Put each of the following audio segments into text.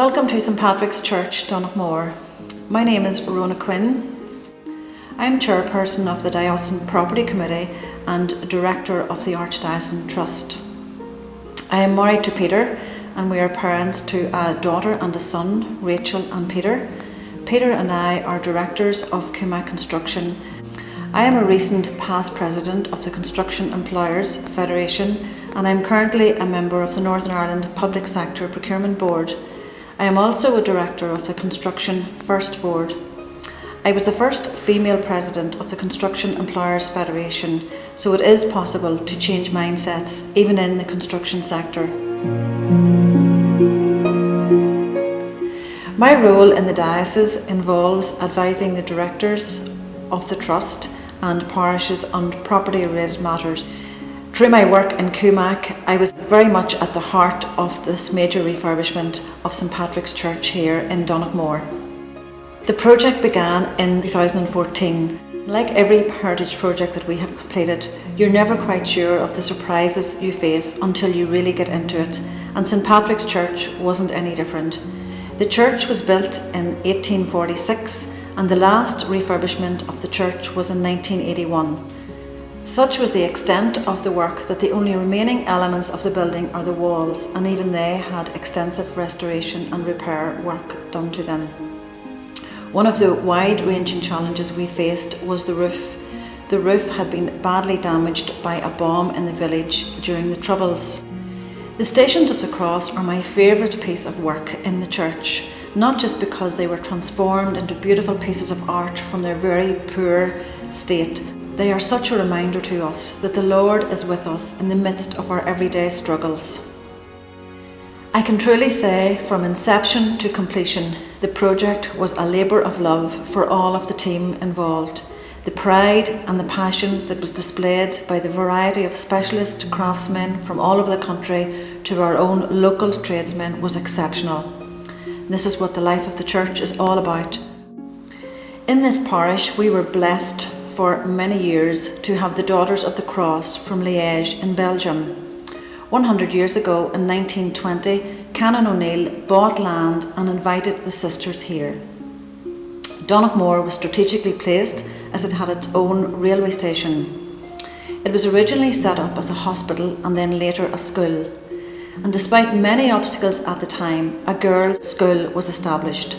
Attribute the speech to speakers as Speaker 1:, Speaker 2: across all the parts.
Speaker 1: Welcome to St Patrick's Church, Donaghmore. My name is Rona Quinn. I'm chairperson of the Diocesan Property Committee and director of the Archdiocesan Trust. I am married to Peter and we are parents to a daughter and a son, Rachel and Peter. Peter and I are directors of Kuma Construction. I am a recent past president of the Construction Employers Federation and I'm currently a member of the Northern Ireland Public Sector Procurement Board. I am also a director of the Construction First Board. I was the first female president of the Construction Employers Federation, so it is possible to change mindsets even in the construction sector. My role in the diocese involves advising the directors of the trust and parishes on property-related matters. Through my work in Cumac, I was very much at the heart of this major refurbishment of St Patrick's Church here in Donaghmore. The project began in 2014. Like every heritage project that we have completed, you're never quite sure of the surprises you face until you really get into it, and St Patrick's Church wasn't any different. The church was built in 1846 and the last refurbishment of the church was in 1981. Such was the extent of the work that the only remaining elements of the building are the walls, and even they had extensive restoration and repair work done to them. One of the wide-ranging challenges we faced was the roof. The roof had been badly damaged by a bomb in the village during the Troubles. The Stations of the Cross are my favourite piece of work in the church, not just because they were transformed into beautiful pieces of art from their very poor state. They are such a reminder to us that the Lord is with us in the midst of our everyday struggles. I can truly say, from inception to completion, the project was a labour of love for all of the team involved. The pride and the passion that was displayed by the variety of specialist craftsmen from all over the country to our own local tradesmen was exceptional. This is what the life of the church is all about. In this parish, we were blessed for many years to have the Daughters of the Cross from Liège in Belgium. 100 years ago, in 1920, Canon O'Neill bought land and invited the sisters here. Donaghmore was strategically placed as it had its own railway station. It was originally set up as a hospital and then later a school. And despite many obstacles at the time, a girls' school was established.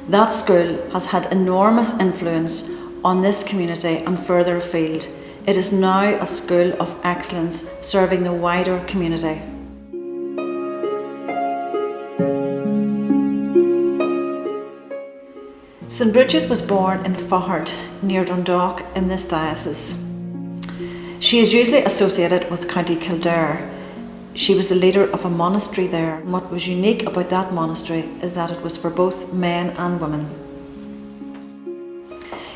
Speaker 1: That school has had enormous influence on this community and further afield. It is now a school of excellence serving the wider community. St Brigid was born in Faughart, near Dundalk in this diocese. She is usually associated with County Kildare. She was the leader of a monastery there. And what was unique about that monastery is that it was for both men and women.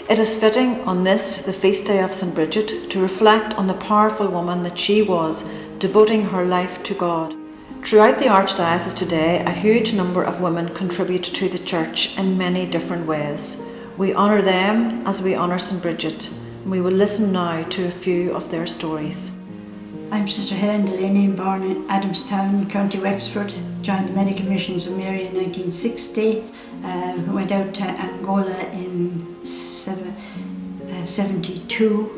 Speaker 1: It is fitting on this, the feast day of St Brigid, to reflect on the powerful woman that she was, devoting her life to God. Throughout the Archdiocese today, a huge number of women contribute to the church in many different ways. We honour them as we honour St Brigid. We will listen now to a few of their stories.
Speaker 2: I'm Sister Helen Delaney, born in Adamstown, County Wexford. Joined the Medical Missions of Mary in 1960. Went out to Angola in 72.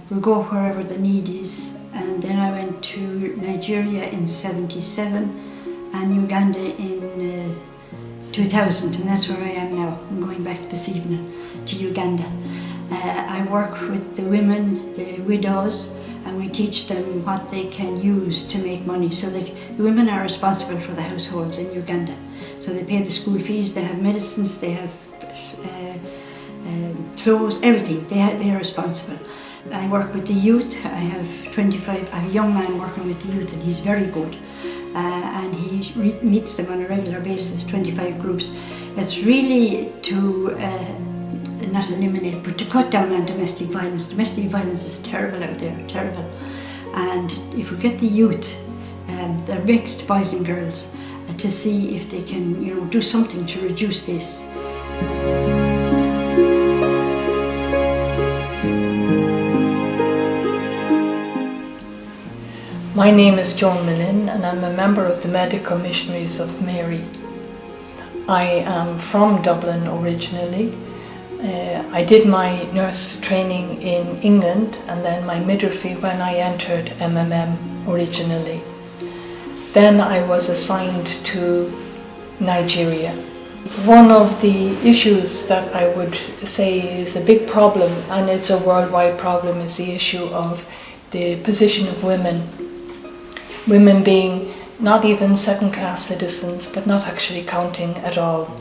Speaker 2: We'll go wherever the need is. And then I went to Nigeria in 77 and Uganda in 2000, and that's where I am now. I'm going back this evening to Uganda. I work with the women, the widows, and we teach them what they can use to make money. So the women are responsible for the households in Uganda. So they pay the school fees, they have medicines, they have clothes, everything. They are responsible. I work with the youth. I have a young man working with the youth, and he's very good. And he meets them on a regular basis, 25 groups. It's really to not eliminate, but to cut down on domestic violence. Domestic violence is terrible out there, terrible. And if we get the youth, they're mixed boys and girls, to see if they can, do something to reduce this.
Speaker 3: My name is Joan Millin and I'm a member of the Medical Missionaries of Mary. I am from Dublin originally. I did my nurse training in England and then my midwifery when I entered MMM originally. Then I was assigned to Nigeria. One of the issues that I would say is a big problem, and it's a worldwide problem, is the issue of the position of women. Women being not even second-class citizens, but not actually counting at all.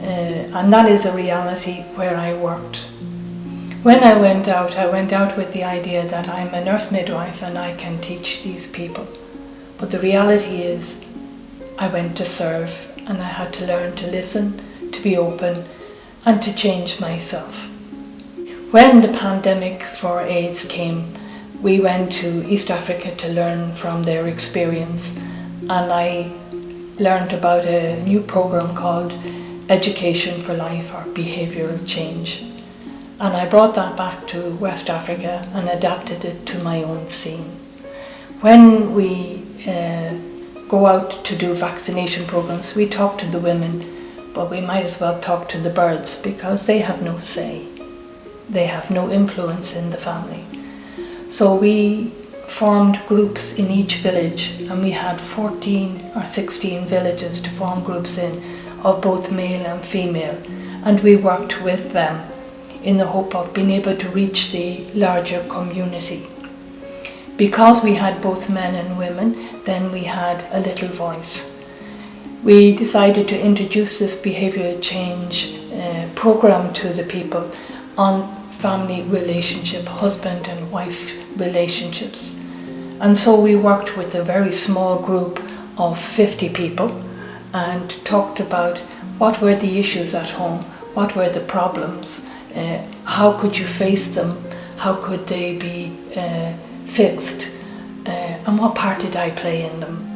Speaker 3: And that is a reality where I worked. When I went out with the idea that I'm a nurse midwife and I can teach these people. But the reality is, I went to serve and I had to learn to listen, to be open, and to change myself. When the pandemic for AIDS came, we went to East Africa to learn from their experience, and I learned about a new program called Education for Life, or Behavioural Change. And I brought that back to West Africa and adapted it to my own scene. When we go out to do vaccination programs, we talk to the women, but we might as well talk to the birds because they have no say. They have no influence in the family. So we formed groups in each village, and we had 14 or 16 villages to form groups in, of both male and female, and we worked with them in the hope of being able to reach the larger community. Because we had both men and women, then we had a little voice. We decided to introduce this behavioural change program to the people on family relationship, husband and wife relationships. And so we worked with a very small group of 50 people and talked about what were the issues at home, what were the problems, how could you face them, how could they be fixed, and what part did I play in them.